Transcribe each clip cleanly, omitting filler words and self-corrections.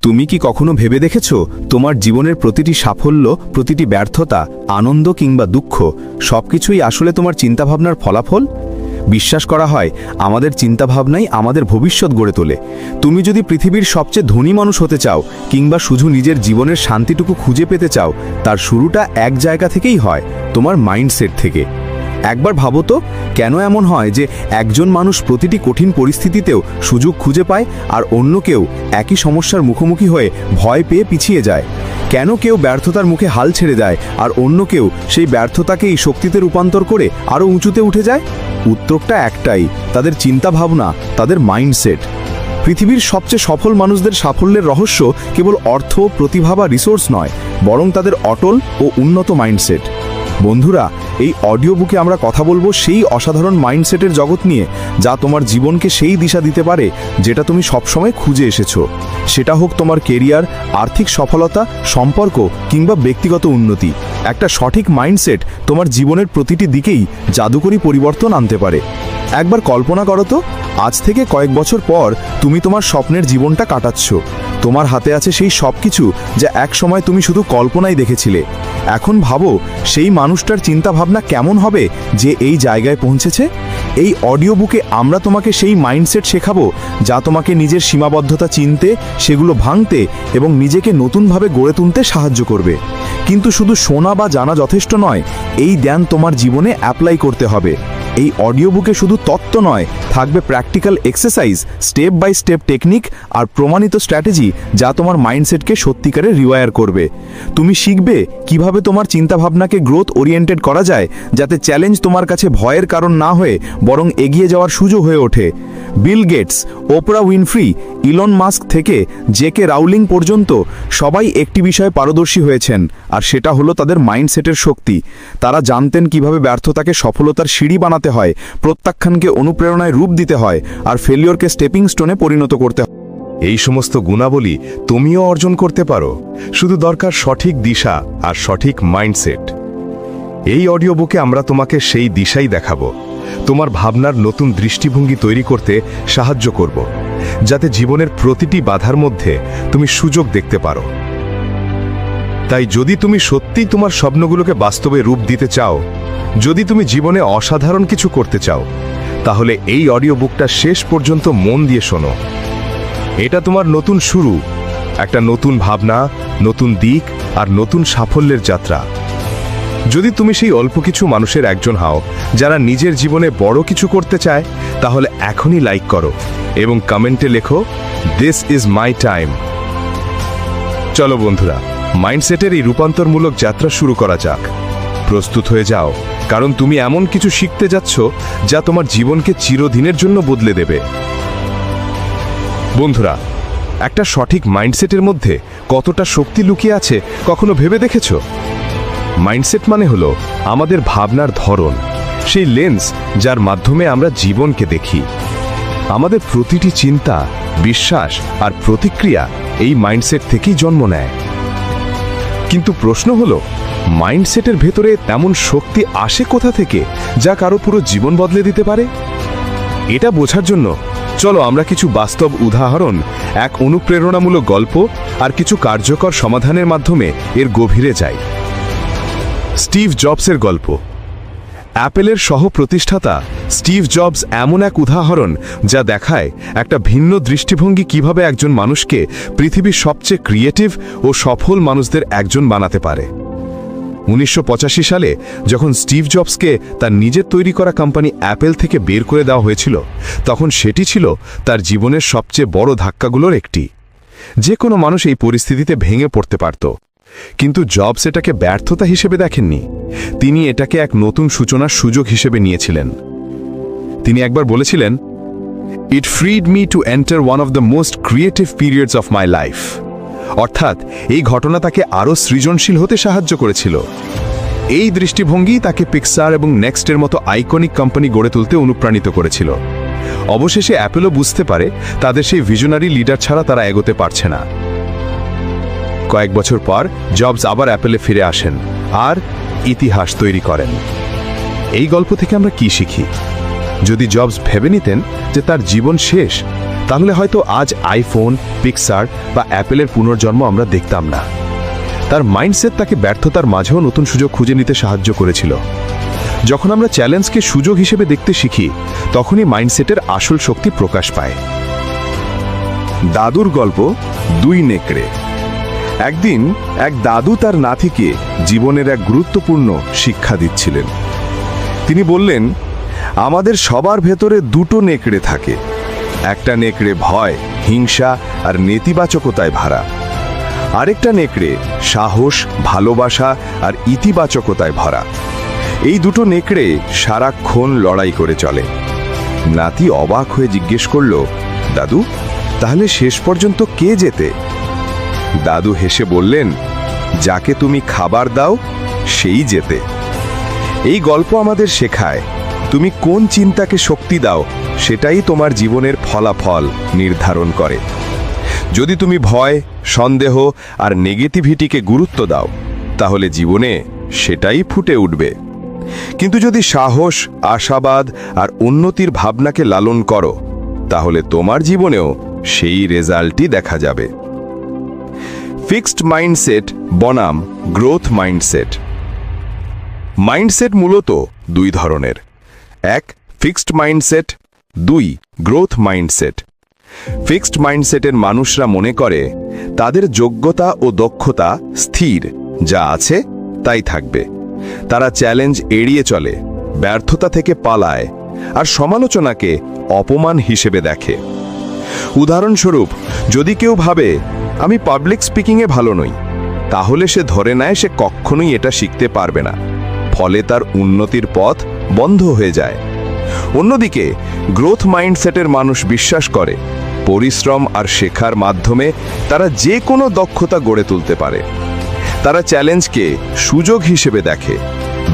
তুমি কি কখনো ভেবে দেখেছো তোমার জীবনের প্রতিটি সাফল্য, প্রতিটি ব্যর্থতা, আনন্দ কিংবা দুঃখ সবকিছুই আসলে তোমার চিন্তাভাবনার ফলাফল? বিশ্বাস করা হয় আমাদের চিন্তাভাবনাই আমাদের ভবিষ্যৎ গড়ে তোলে। তুমি যদি পৃথিবীর সবচেয়ে ধনী মানুষ হতে চাও কিংবা শুধু নিজের জীবনের শান্তিটুকু খুঁজে পেতে চাও, তার শুরুটা এক জায়গা থেকেই হয়, তোমার মাইন্ডসেট থেকে। একবার ভাবো তো, কেন এমন হয় যে একজন মানুষ প্রতিটি কঠিন পরিস্থিতিতেও সুযোগ খুঁজে পায় আর অন্য কেউ একই সমস্যার মুখোমুখি হয়ে ভয় পেয়ে পিছিয়ে যায়? কেন কেউ ব্যর্থতার মুখে হাল ছেড়ে দেয় আর অন্য কেউ সেই ব্যর্থতাকেই শক্তিতে রূপান্তর করে আরও উঁচুতে উঠে যায়? উত্তরটা একটাই, তাদের চিন্তাভাবনা, তাদের মাইন্ডসেট। পৃথিবীর সবচেয়ে সফল মানুষদের সাফল্যের রহস্য কেবল অর্থ, প্রতিভা বা রিসোর্স নয়, বরং তাদের অটল ও উন্নত মাইন্ডসেট। বন্ধুরা, এই অডিও বুকে আমরা কথা বলবো সেই অসাধারণ মাইন্ডসেটের জগৎ নিয়ে, যা তোমার জীবনকে সেই দিশা দিতে পারে যেটা তুমি সবসময় খুঁজে এসেছো। সেটা হোক তোমার কেরিয়ার, আর্থিক সফলতা, সম্পর্ক কিংবা ব্যক্তিগত উন্নতি। একটা সঠিক মাইন্ডসেট তোমার জীবনের প্রতিটি দিকেই জাদুকরী পরিবর্তন আনতে পারে। একবার কল্পনা করো তো, আজ থেকে কয়েক বছর পর তুমি তোমার স্বপ্নের জীবনটা কাটাচ্ছ। তোমার হাতে আছে সেই সব কিছু যা এক সময় তুমি শুধু কল্পনাই দেখেছিলে। এখন ভাবো সেই মানুষটার চিন্তাভাবনা কেমন হবে যে এই জায়গায় পৌঁছেছে। এই অডিও বুকে আমরা তোমাকে সেই মাইন্ডসেট শেখাবো যা তোমাকে নিজের সীমাবদ্ধতা চিনতে, সেগুলো ভাঙতে এবং নিজেকে নতুনভাবে গড়ে তুলতে সাহায্য করবে। কিন্তু শুধু শোনা বা জানা যথেষ্ট নয়, এই জ্ঞান তোমার জীবনে অ্যাপ্লাই করতে হবে। এই অডিও বুকে শুধু তত্ত্ব নয়, থাকবে practical exercise, step by step technique আর প্রমাণিত স্ট্র্যাটেজি যা তোমার মাইন্ডসেটকে সত্যিকারে রিওয়ায়ার করবে। তুমি শিখবে কিভাবে তোমার চিন্তাভাবনাকে গ্রোথ ওরিয়েন্টেড করা যায়, যাতে চ্যালেঞ্জ তোমার কাছে ভয়ের কারণ না হয়ে বরং এগিয়ে যাওয়ার সুযোগ হয়ে ওঠে। বিল গেটস, ওপরা উইনফ্রি, ইলন মাস্ক থেকে জেকে রাউলিং পর্যন্ত সবাই একটি বিষয়ে পারদর্শী হয়েছেন, আর সেটা হলো তাদের মাইন্ডসেটের শক্তি। তারা জানতেন কিভাবে ব্যর্থতাকে সফলতার সিঁড়ি বানাতে হয়, প্রত্যাখ্যানকে অনুপ্রেরণায় রূপ দিতে হয়, আর ফেলিওরকে স্টেপিং স্টোনে পরিণত করতে হয়। এই সমস্ত গুণাবলী তুমিও অর্জন করতে পারো, শুধু দরকার সঠিক দিশা আর সঠিক মাইন্ডসেট। এই অডিও বুকে আমরা তোমাকে সেই দিশাই দেখাবো, তোমার ভাবনার নতুন দৃষ্টিভঙ্গি তৈরি করতে সাহায্য করব, যাতে জীবনের প্রতিটি বাধার মধ্যে তুমি সুযোগ দেখতে পারো। তাই যদি তুমি সত্যিই তোমার স্বপ্নগুলোকে বাস্তবে রূপ দিতে চাও, যদি তুমি জীবনে অসাধারণ কিছু করতে চাও, তাহলে এই অডিও বুকটা শেষ পর্যন্ত মন দিয়ে শোনো। এটা তোমার নতুন শুরু, একটা নতুন ভাবনা, নতুন দিক আর নতুন সাফল্যের যাত্রা। যদি তুমি সেই অল্প কিছু মানুষের একজন হও যারা নিজের জীবনে বড় কিছু করতে চায়, তাহলে এখনই লাইক করো এবং কমেন্টে লেখো, দিস ইজ মাই টাইম। চলো বন্ধুরা, মাইন্ডসেটের এই রূপান্তরমূলক যাত্রা শুরু করা যাক। প্রস্তুত হয়ে যাও, কারণ তুমি এমন কিছু শিখতে যাচ্ছ যা তোমার জীবনকে চিরদিনের জন্য বদলে দেবে। বন্ধুরা, একটা সঠিক মাইন্ডসেটের মধ্যে কতটা শক্তি লুকিয়ে আছে কখনো ভেবে দেখেছো? মাইন্ডসেট মানে হলো আমাদের ভাবনার ধরন, সেই লেন্স যার মাধ্যমে আমরা জীবনকে দেখি। আমাদের প্রতিটি চিন্তা, বিশ্বাস আর প্রতিক্রিয়া এই মাইন্ডসেট থেকেই জন্ম নেয়। কিন্তু প্রশ্ন হলো, মাইন্ডসেটের ভেতরে তেমন শক্তি আসে কোথা থেকে যা কারো পুরো জীবন বদলে দিতে পারে? এটা বোঝার জন্য চলো আমরা কিছু বাস্তব উদাহরণ, এক অনুপ্রেরণামূলক গল্প আর কিছু কার্যকর সমাধানের মাধ্যমে এর গভীরে যাই। স্টিভ জবসের গল্প। অ্যাপেলের সহ প্রতিষ্ঠাতা স্টিভ জবস এমন এক উদাহরণ যা দেখায় একটা ভিন্ন দৃষ্টিভঙ্গি কিভাবে একজন মানুষকে পৃথিবীর সবচেয়ে ক্রিয়েটিভ ও সফল মানুষদের একজন বানাতে পারে। 1985 সালে যখন স্টিভ জবসকে তার নিজের তৈরি করা কোম্পানি অ্যাপেল থেকে বের করে দেওয়া হয়েছিল, তখন সেটি ছিল তার জীবনের সবচেয়ে বড় ধাক্কাগুলোর একটি। যে কোনো মানুষ এই পরিস্থিতিতে ভেঙে পড়তে পারত, কিন্তু জবস এটাকে ব্যর্থতা হিসেবে দেখেননি। তিনি এটাকে এক নতুন সূচনার সুযোগ হিসেবে নিয়েছিলেন। তিনি একবার বলেছিলেন, it freed me to enter one of the most creative periods of my life. অর্থাৎ এই ঘটনা তাকে আরও সৃজনশীল হতে সাহায্য করেছিল। এই দৃষ্টিভঙ্গি তাকে পিক্সার এবং নেক্সটের মতো আইকনিক কোম্পানি গড়ে তুলতে অনুপ্রাণিত করেছিল। অবশেষে অ্যাপেলও বুঝতে পারে তাদের সেই ভিশনারি লিডার ছাড়া তারা এগোতে পারছে না। কয়েক বছর পর জবস আবার অ্যাপেলে ফিরে আসেন আর ইতিহাস তৈরি করেন। এই গল্প থেকে আমরা কি শিখি? যদি জবস ভেবে নিতেন যে তার জীবন শেষ, তাহলে হয়তো আজ আইফোন, পিক্সার বা অ্যাপেলের পুনর্জন্ম আমরা দেখতাম না। তার মাইন্ডসেট তাকে ব্যর্থতার মাঝেও নতুন সুযোগ খুঁজে নিতে সাহায্য করেছিল। যখন আমরা চ্যালেঞ্জকে সুযোগ হিসেবে দেখতে শিখি, তখনই মাইন্ডসেটের আসল শক্তি প্রকাশ পায়। দাদুর গল্প, 2 নেকড়ে। একদিন এক দাদু তার নাতিকে জীবনের এক গুরুত্বপূর্ণ শিক্ষা দিচ্ছিলেন। তিনি বললেন, আমাদের সবার ভেতরে 2টো নেকড়ে থাকে। একটা নেকড়ে ভয়, হিংসা আর নেতিবাচকতায় ভরা। আরেকটা নেকড়ে সাহস, ভালোবাসা আর ইতিবাচকতায় ভরা। এই 2টো নেকড়ে সারাক্ষণ লড়াই করে চলে। নাতি অবাক হয়ে জিজ্ঞেস করল, দাদু, তাহলে শেষ পর্যন্ত কে জেতে? দাদু হেসে বললেন, যাকে তুমি খাবার দাও সেই জেতে। এই গল্প আমাদের শেখায়, তুমি কোন চিন্তাকে শক্তি দাও সেটাই তোমার জীবনের ফলাফল নির্ধারণ করে। যদি তুমি ভয়, সন্দেহ আর নেগেটিভিটিকে গুরুত্ব দাও, তাহলে জীবনে সেটাই ফুটে উঠবে। কিন্তু যদি সাহস, আশাবাদ আর উন্নতির ভাবনাকে লালন করো, তাহলে তোমার জীবনেও সেই রেজাল্টই দেখা যাবে। ফিক্সড মাইন্ডসেট বনাম গ্রোথ মাইন্ডসেট। মাইন্ডসেট মূলত 2 ধরনের। 1 fixed mindset, 2 growth mindset. Fixed মাইন্ডসেটের মানুষরা মনে করে তাদের যোগ্যতা ও দক্ষতা স্থির, যা আছে তাই থাকবে। তারা চ্যালেঞ্জ এড়িয়ে চলে, ব্যর্থতা থেকে পালায় আর সমালোচনাকে অপমান হিসেবে দেখে। উদাহরণস্বরূপ, যদি কেউ ভাবে আমি পাবলিক স্পিকিংয়ে ভালো নই, তাহলে সে ধরে নেয় সে কখনোই এটা শিখতে পারবে না। ফলে তার উন্নতির পথ বন্ধ হয়ে যায়। অন্যদিকে গ্রোথ মাইন্ডসেটের মানুষ বিশ্বাস করে পরিশ্রম আর শেখার মাধ্যমে তারা যে কোনো দক্ষতা গড়ে তুলতে পারে। তারা চ্যালেঞ্জকে সুযোগ হিসেবে দেখে,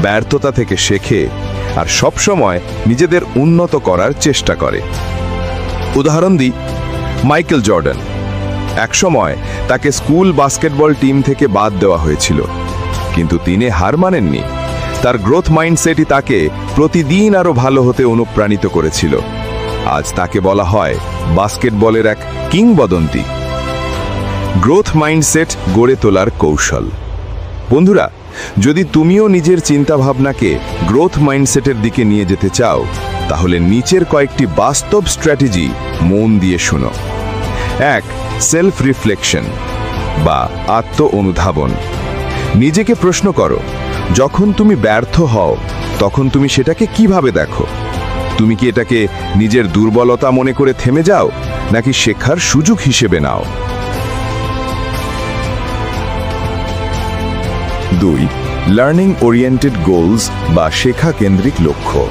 ব্যর্থতা থেকে শেখে আর সবসময় নিজেদের উন্নত করার চেষ্টা করে। উদাহরণ দিই, মাইকেল জর্ডান। একসময় তাকে স্কুল বাস্কেটবল টিম থেকে বাদ দেওয়া হয়েছিল, কিন্তু তিনি হার মানেননি। তার গ্রোথ মাইন্ডসেটই তাকে প্রতিদিন আরো ভালো হতে অনুপ্রাণিত করেছিল। আজ তাকে বলা হয় বাস্কেটবলের এক কিংবদন্তি। গ্রোথ মাইন্ডসেট গড়ে তোলার কৌশল। বন্ধুরা, যদি তুমিও নিজের চিন্তাভাবনাকে গ্রোথ মাইন্ডসেটের দিকে নিয়ে যেতে চাও, তাহলে নিচের কয়েকটি বাস্তব স্ট্র্যাটেজি মন দিয়ে শোনো। 1 সেলফ রিফ্লেকশন বা আত্ম অনুধাবন। নিজেকে প্রশ্ন করো, যখন তুমি ব্যর্থ হও তখন তুমি সেটাকে কিভাবে দেখো? তুমি কি এটাকে নিজের দুর্বলতা মনে করে থেমে যাও, নাকি শেখার সুযোগ হিসেবে নাও? 2 লার্নিং ওরিয়েন্টেড গোলস বা শেখা কেন্দ্রিক লক্ষ্য।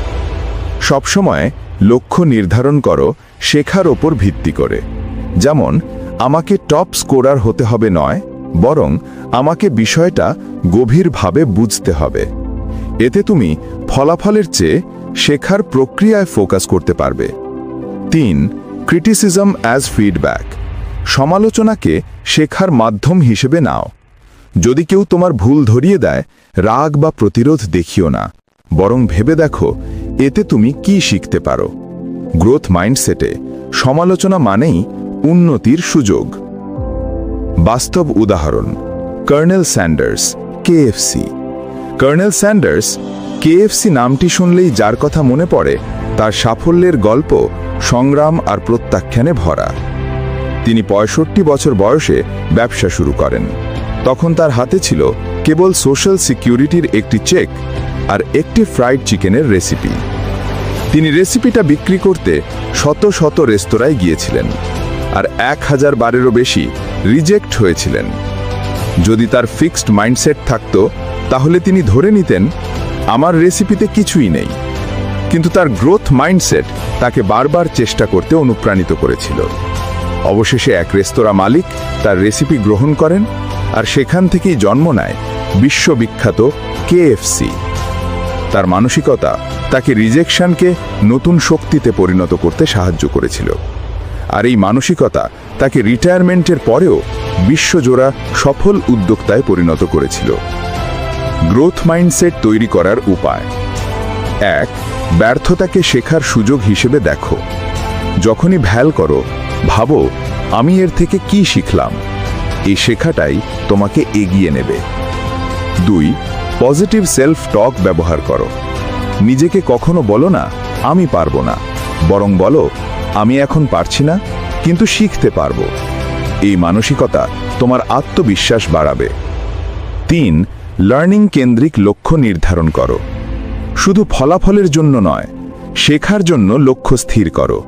সবসময় লক্ষ্য নির্ধারণ করো শেখার ওপর ভিত্তি করে। যেমন, আমাকে টপ স্কোরার হতে হবে নয়, বরং আমাকে বিষয়টা গভীরভাবে বুঝতে হবে। এতে তুমি ফলাফলের চেয়ে শেখার প্রক্রিয়ায় ফোকাস করতে পারবে। 3 ক্রিটিসিজম অ্যাজ ফিডব্যাক। সমালোচনাকে শেখার মাধ্যম হিসেবে নাও। যদি কেউ তোমার ভুল ধরিয়ে দেয়, রাগ বা প্রতিরোধ দেখিও না, বরং ভেবে দেখো এতে তুমি কি শিখতে পারো। গ্রোথ মাইন্ডসেটে সমালোচনা মানেই উন্নতির সুযোগ। বাস্তব উদাহরণ, colonel Sanders, KFC. Colonel Sanders, KFC নামটি শুনলেই যার কথা মনে পড়ে তার সাফল্যের গল্প সংগ্রাম আর প্রত্যাখ্যানে ভরা। তিনি 65 বছর বয়সে ব্যবসা শুরু করেন। তখন তার হাতে ছিল কেবল সোশ্যাল সিকিউরিটির একটি চেক আর একটি ফ্রাইড চিকেনের রেসিপি। তিনি রেসিপিটা বিক্রি করতে শত শত রেস্তোরাঁয় গিয়েছিলেন আর 1000 বারেরও বেশি রিজেক্ট হয়েছিলেন। যদি তার ফিক্সড মাইন্ডসেট থাকত, তাহলে তিনি ধরে নিতেন আমার রেসিপিতে কিছুই নেই। কিন্তু তার গ্রোথ মাইন্ডসেট তাকে বারবার চেষ্টা করতে অনুপ্রাণিত করেছিল। অবশেষে এক রেস্তোরাঁ মালিক তার রেসিপি গ্রহণ করেন আর সেখান থেকেই জন্ম নেয় বিশ্ববিখ্যাত কেএফসি। তার মানসিকতা তাকে রিজেকশনকে নতুন শক্তিতে পরিণত করতে সাহায্য করেছিল, আর এই মানসিকতা তাকে রিটায়ারমেন্টের পরেও বিশ্বজোড়া সফল উদ্যোক্তায় পরিণত করেছিল। গ্রোথ মাইন্ডসেট তৈরি করার উপায়। 1 ব্যর্থতাকে শেখার সুযোগ হিসেবে দেখো। যখনই ভ্যাল করো, ভাবো আমি এর থেকে কি শিখলাম। এই শেখাটাই তোমাকে এগিয়ে নেবে। 2. পজিটিভ সেলফ টক ব্যবহার করো। নিজেকে কখনো বলো না আমি পারবো না, বরং বলো আমি এখন পারছি না কিন্তু শিখতে পারবো। এই মানসিকতা তোমার আত্মবিশ্বাস বাড়াবে। 3. লার্নিং কেন্দ্রিক লক্ষ্য নির্ধারণ করো। শুধু ফলাফলের জন্য নয়, শেখার জন্য লক্ষ্য স্থির করো।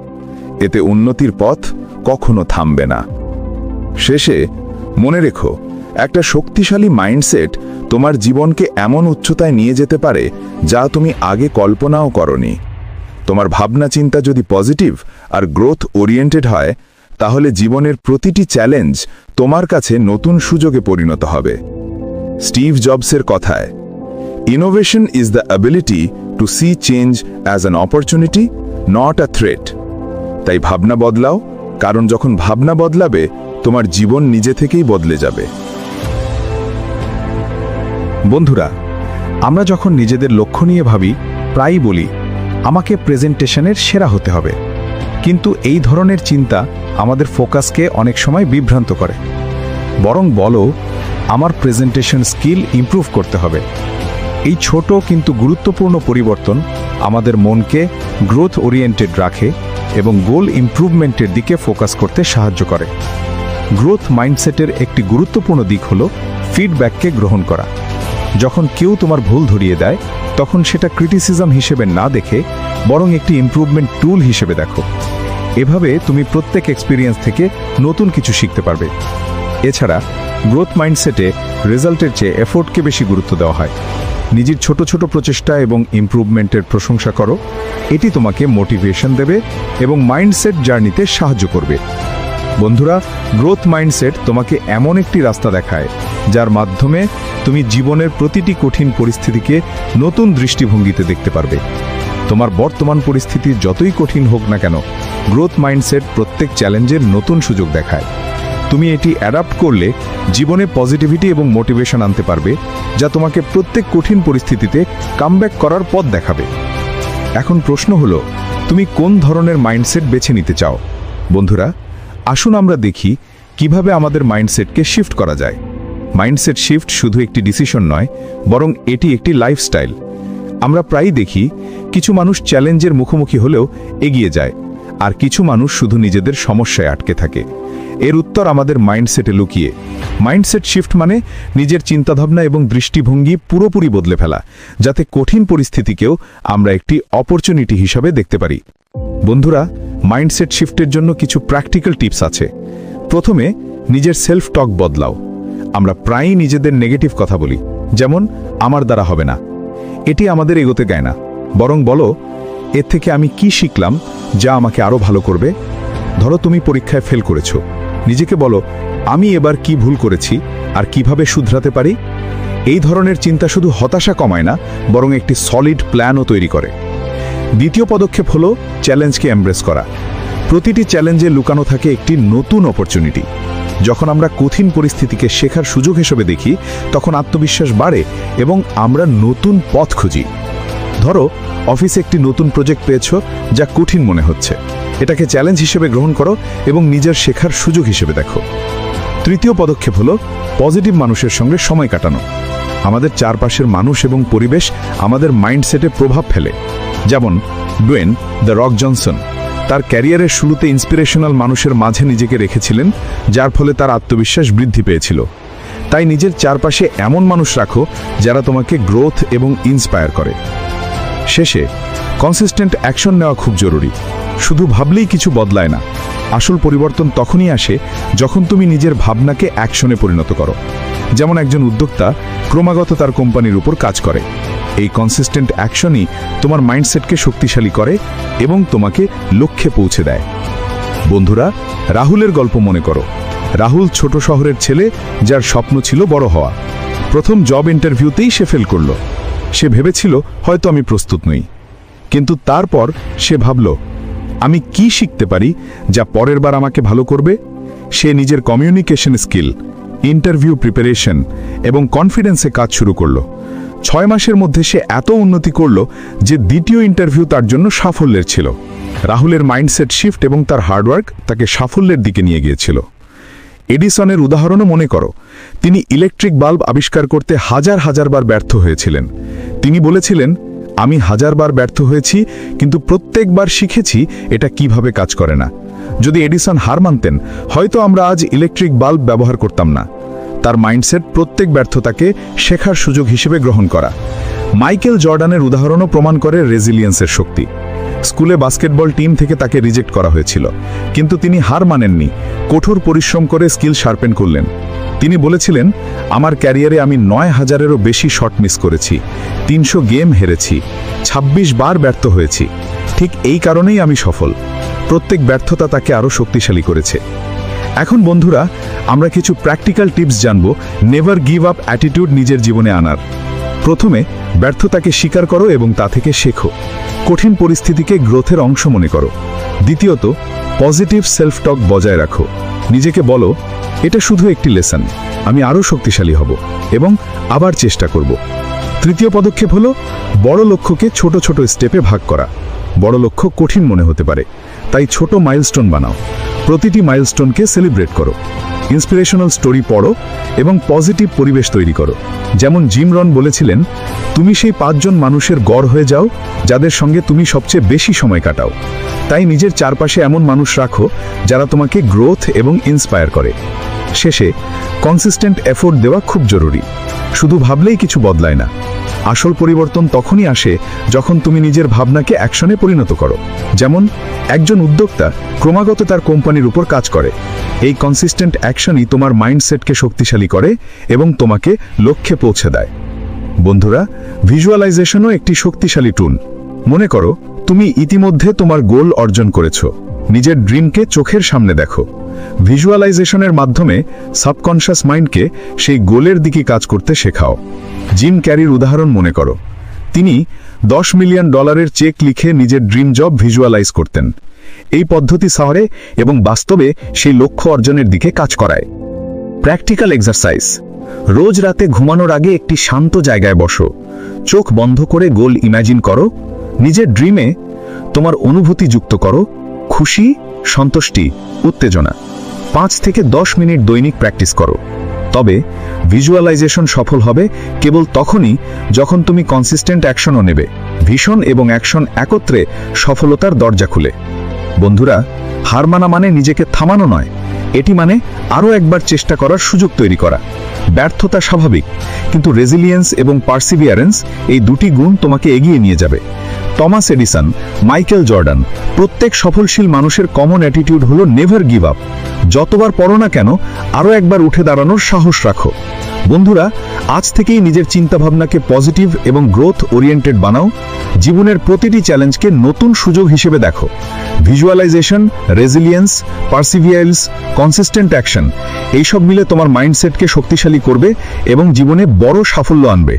এতে উন্নতির পথ কখনো থামবে না। শেষে মনে রেখো, একটা শক্তিশালী মাইন্ডসেট তোমার জীবনকে এমন উচ্চতায় নিয়ে যেতে পারে যা তুমি আগে কল্পনাও করনি। তোমার ভাবনা চিন্তা যদি পজিটিভ আর গ্রোথ ওরিয়েন্টেড হয়, তাহলে জীবনের প্রতিটি চ্যালেঞ্জ তোমার কাছে নতুন সুযোগে পরিণত হবে। স্টিভ জবসের কথায়, innovation is the ability to see change as an opportunity, not a threat. তাই ভাবনা বদলাও, কারণ যখন ভাবনা বদলাবে তোমার জীবন নিজে থেকেই বদলে যাবে। বন্ধুরা, আমরা যখন নিজেদের লক্ষ্য নিয়ে ভাবি, প্রায়ই বলি আমাকে প্রেজেন্টেশনের সেরা হতে হবে। কিন্তু এই ধরনের চিন্তা আমাদের ফোকাসকে অনেক সময় বিভ্রান্ত করে। বরং বলো আমার প্রেজেন্টেশন স্কিল ইমপ্রুভ করতে হবে। এই ছোট কিন্তু গুরুত্বপূর্ণ পরিবর্তন আমাদের মনকে গ্রোথ ওরিয়েন্টেড রাখে এবং গোল ইমপ্রুভমেন্টের দিকে ফোকাস করতে সাহায্য করে। গ্রোথ মাইন্ডসেটের একটি গুরুত্বপূর্ণ দিক হল ফিডব্যাককে গ্রহণ করা। যখন কেউ তোমার ভুল ধরিয়ে দেয়, তখন সেটা ক্রিটিসিজম হিসেবে না দেখে বরং একটি ইমপ্রুভমেন্ট টুল হিসেবে দেখো। এভাবে তুমি প্রত্যেক এক্সপিরিয়েন্স থেকে নতুন কিছু শিখতে পারবে। এছাড়া গ্রোথ মাইন্ডসেটে রেজাল্টের চেয়ে এফোর্টকে বেশি গুরুত্ব দেওয়া হয়। নিজের ছোট ছোট প্রচেষ্টা এবং ইমপ্রুভমেন্টের প্রশংসা করো। এটি তোমাকে মোটিভেশন দেবে এবং মাইন্ডসেট জার্নিতে সাহায্য করবে। বন্ধুরা, গ্রোথ মাইন্ডসেট তোমাকে এমন একটি রাস্তা দেখায় যার মাধ্যমে তুমি জীবনের প্রতিটি কঠিন পরিস্থিতিকে নতুন দৃষ্টিভঙ্গিতে দেখতে পারবে। তোমার বর্তমান পরিস্থিতি যতই কঠিন হোক না কেন, গ্রোথ মাইন্ডসেট প্রত্যেক চ্যালেঞ্জের নতুন সুযোগ দেখায়। তুমি এটি অ্যাডাপ্ট করলে জীবনে পজিটিভিটি এবং মোটিভেশন আনতে পারবে, যা তোমাকে প্রত্যেক কঠিন পরিস্থিতিতে কামব্যাক করার পথ দেখাবে। এখন প্রশ্ন হলো, তুমি কোন ধরনের মাইন্ডসেট বেছে নিতে চাও? বন্ধুরা, আসুন আমরা দেখি কিভাবে আমাদের মাইন্ডসেটকে শিফট করা যায়। মাইন্ডসেট শিফট শুধু একটি ডিসিশন নয়, বরং এটি একটি লাইফস্টাইল। আমরা প্রায়ই দেখি কিছু মানুষ চ্যালেঞ্জের মুখোমুখি হলেও এগিয়ে যায়, আর কিছু মানুষ শুধু নিজেদের সমস্যায় আটকে থাকে। এর উত্তর আমাদের মাইন্ডসেটে লুকিয়ে। মাইন্ডসেট শিফট মানে নিজের চিন্তাভাবনা এবং দৃষ্টিভঙ্গি পুরোপুরি বদলে ফেলা, যাতে কঠিন পরিস্থিতিকেও আমরা একটি অপরচুনিটি হিসাবে দেখতে পারি। বন্ধুরা, মাইন্ডসেট শিফটের জন্য কিছু প্র্যাকটিক্যাল টিপস আছে। প্রথমে, নিজের সেলফ টক বদলাও। আমরা প্রায়ই নিজেদের নেগেটিভ কথা বলি, যেমন আমার দ্বারা হবে না। এটি আমাদের এগোতে দেয় না, বরং বলো এর থেকে আমি কি শিখলাম যা আমাকে আরও ভালো করবে। ধরো তুমি পরীক্ষায় ফেল করেছো, নিজেকে বলো আমি এবার কি ভুল করেছি আর কিভাবে শুধরাতে পারি। এই ধরনের চিন্তা শুধু হতাশা কমায় না, বরং একটি সলিড প্ল্যানও তৈরি করে। দ্বিতীয় পদক্ষেপ হলো চ্যালেঞ্জকে এমব্রেস করা। প্রতিটি চ্যালেঞ্জে লুকানো থাকে একটি নতুন অপরচুনিটি। যখন আমরা কঠিন পরিস্থিতিকে শেখার সুযোগ হিসেবে দেখি, তখন আত্মবিশ্বাস বাড়ে এবং আমরা নতুন পথ খুঁজি। ধরো অফিসে একটি নতুন প্রজেক্ট পেয়েছো যা কঠিন মনে হচ্ছে, এটাকে চ্যালেঞ্জ হিসেবে গ্রহণ করো এবং নিজের শেখার সুযোগ হিসেবে দেখো। তৃতীয় পদক্ষেপ হলো পজিটিভ মানুষের সঙ্গে সময় কাটানো। আমাদের চারপাশের মানুষ এবং পরিবেশ আমাদের মাইন্ডসেটে প্রভাব ফেলে। যেমন ডুয়েন দ্য রক জনসন তার ক্যারিয়ারের শুরুতে ইন্সপিরেশনাল মানুষের মাঝে নিজেকে রেখেছিলেন, যার ফলে তার আত্মবিশ্বাস বৃদ্ধি পেয়েছিল। তাই নিজের চারপাশে এমন মানুষ রাখো যারা তোমাকে গ্রোথ এবং ইন্সপায়ার করে। শেষে, কনসিস্টেন্ট অ্যাকশন নেওয়া খুব জরুরি। শুধু ভাবলেই কিছু বদলায় না। আসল পরিবর্তন তখনই আসে যখন তুমি নিজের ভাবনাকে অ্যাকশনে পরিণত করো। যেমন একজন উদ্যোক্তা ক্রমাগত তার কোম্পানির উপর কাজ করে। এই কনসিস্টেন্ট অ্যাকশনই তোমার মাইন্ডসেটকে শক্তিশালী করে এবং তোমাকে লক্ষ্যে পৌঁছে দেয়। বন্ধুরা, রাহুলের গল্প মনে করো। রাহুল ছোট শহরের ছেলে, যার স্বপ্ন ছিল বড় হওয়া। প্রথম জব ইন্টারভিউতেই সে ফেল করল। সে ভেবেছিল হয়তো আমি প্রস্তুত নই, কিন্তু তারপর সে ভাবল আমি কি শিখতে পারি যা পরের বার আমাকে ভালো করবে। সে নিজের কমিউনিকেশন স্কিল, ইন্টারভিউ প্রিপারেশন এবং কনফিডেন্সে কাজ শুরু করল। 6 মাসের মধ্যে সে এত উন্নতি করল যে দ্বিতীয় ইন্টারভিউ তার জন্য সাফল্যের ছিল। রাহুলের মাইন্ডসেট শিফট এবং তার হার্ডওয়ার্ক তাকে সাফল্যের দিকে নিয়ে গিয়েছিল। এডিসনের উদাহরণও মনে করো। তিনি ইলেকট্রিক বাল্ব আবিষ্কার করতে হাজার হাজার বার ব্যর্থ হয়েছিলেন। তিনি বলেছিলেন, আমি হাজারবার ব্যর্থ হয়েছি, কিন্তু প্রত্যেকবার শিখেছি এটা কিভাবে কাজ করে না। যদি এডিসন হার মানতেন, হয়তো আমরা আজ ইলেকট্রিক বাল্ব ব্যবহার করতাম না। তার মাইন্ডসেট প্রত্যেক ব্যর্থতাকে শেখার সুযোগ হিসেবে গ্রহণ করা। মাইকেল জর্ডানের উদাহরণও প্রমাণ করে রেজিলিয়েন্সের শক্তি। স্কুলে বাস্কেটবল টিম থেকে তাকে রিজেক্ট করা হয়েছিল, কিন্তু তিনি হার মানেননি, কঠোর পরিশ্রম করে স্কিল শার্পেন করলেন। তিনি বলেছিলেন, আমার ক্যারিয়ারে আমি ৯,০০০-এরও বেশি শট মিস করেছি, ৩০০ গেম হেরেছি, ২৬ বার ব্যর্থ হয়েছি। ঠিক এই কারণেই আমি সফল। প্রত্যেক ব্যর্থতা তাকে আরও শক্তিশালী করেছে। এখন বন্ধুরা, আমরা কিছু প্র্যাকটিক্যাল টিপস জানব নেভার গিভ আপ অ্যাটিটিউড নিজের জীবনে আনার। প্রথমে, ব্যর্থতাকে স্বীকার করো এবং তা থেকে শেখো। কঠিন পরিস্থিতিকে গ্রোথের অংশ মনে করো। দ্বিতীয়ত, পজিটিভ সেলফ টক বজায় রাখো। নিজেকে বলো, এটা শুধু একটি লেসন, আমি আরও শক্তিশালী হব এবং আবার চেষ্টা করব। তৃতীয় পদক্ষেপ হলো বড় লক্ষ্যকে ছোট ছোট স্টেপে ভাগ করা। বড় লক্ষ্য কঠিন মনে হতে পারে, তাই ছোট মাইলস্টোন বানাও। প্রতিটি মাইলস্টোনকে সেলিব্রেট করো। ইন্সপিরেশনাল স্টোরি পড়ো এবং পজিটিভ পরিবেশ তৈরি করো। যেমন জিম রন বলেছিলেন, তুমি সেই ৫ জন মানুষের গড় হয়ে যাও যাদের সঙ্গে তুমি সবচেয়ে বেশি সময় কাটাও। তাই নিজের চারপাশে এমন মানুষ রাখো যারা তোমাকে গ্রোথ এবং ইন্সপায়ার করে। শেষে, কনসিস্টেন্ট এফোর্ট দেওয়া খুব জরুরি। শুধু ভাবলেই কিছু বদলায় না। আসল পরিবর্তন তখনই আসে যখন তুমি নিজের ভাবনাকে অ্যাকশনে পরিণত করো। যেমন একজন উদ্যোক্তা ক্রমাগত তার কোম্পানির উপর কাজ করে। এই কনসিস্টেন্ট অ্যাকশনই তোমার মাইন্ডসেটকে শক্তিশালী করে এবং তোমাকে লক্ষ্যে পৌঁছে দেয়। বন্ধুরা, ভিজুয়ালাইজেশনও একটি শক্তিশালী টুল। মনে করো, তুমি ইতিমধ্যে তোমার গোল অর্জন করেছো। নিজের ড্রিমকে চোখের সামনে দেখো। ভিজুয়ালাইজেশনের মাধ্যমে সাবকনশাস মাইন্ডকে সেই গোলের দিকে কাজ করতে শেখাও। জিম ক্যারির উদাহরণ মনে করো। তিনি $10 মিলিয়ন চেক লিখে নিজের ড্রিম জব ভিজুয়ালাইজ করতেন। এই পদ্ধতি শহরে এবং বাস্তবে সেই লক্ষ্য অর্জনের দিকে কাজ করায়। Practical exercise. রোজ রাতে ঘুমানোর আগে একটি শান্ত জায়গায় বসো। চোখ বন্ধ করে গোল ইমাজিন করো। নিজের ড্রিমে তোমার অনুভূতি যুক্ত করো, খুশি, সন্তুষ্টি, উত্তেজনা। 5 থেকে 10 মিনিট দৈনিক প্র্যাকটিস করো। তবে ভিজুয়ালাইজেশন সফল হবে কেবল তখনই যখন তুমি কনসিস্টেন্ট অ্যাকশনও নেবে। ভিশন এবং অ্যাকশন একত্রে সফলতার দরজা খুলে। বন্ধুরা, হার মানা মানে নিজেকে থামানো নয়, এটি মানে আরও একবার চেষ্টা করার সুযোগ তৈরি করা। ব্যর্থতা স্বাভাবিক, কিন্তু রেজিলিয়েন্স এবং পার্সিভিয়ারেন্স এই দুটি গুণ তোমাকে এগিয়ে নিয়ে যাবে। টমাস এডিসন, মাইকেল জর্ডান, প্রত্যেক সফলশীল মানুষের কমন অ্যাটিটিউড হলো নেভার গিভ আপ। যতবার পড়ো না কেন, আরও একবার উঠে দাঁড়ানোর সাহস রাখো। বন্ধুরা, আজ থেকেই নিজের চিন্তাভাবনাকে পজিটিভ এবং গ্রোথ ওরিয়েন্টেড বানাও। জীবনের প্রতিটি চ্যালেঞ্জকে নতুন সুযোগ হিসেবে দেখো। Visualisation, resilience, perseverance, consistent action, এইসব মিলে তোমার মাইন্ডসেটকে শক্তিশালী করবে এবং জীবনে বড় সাফল্য আনবে।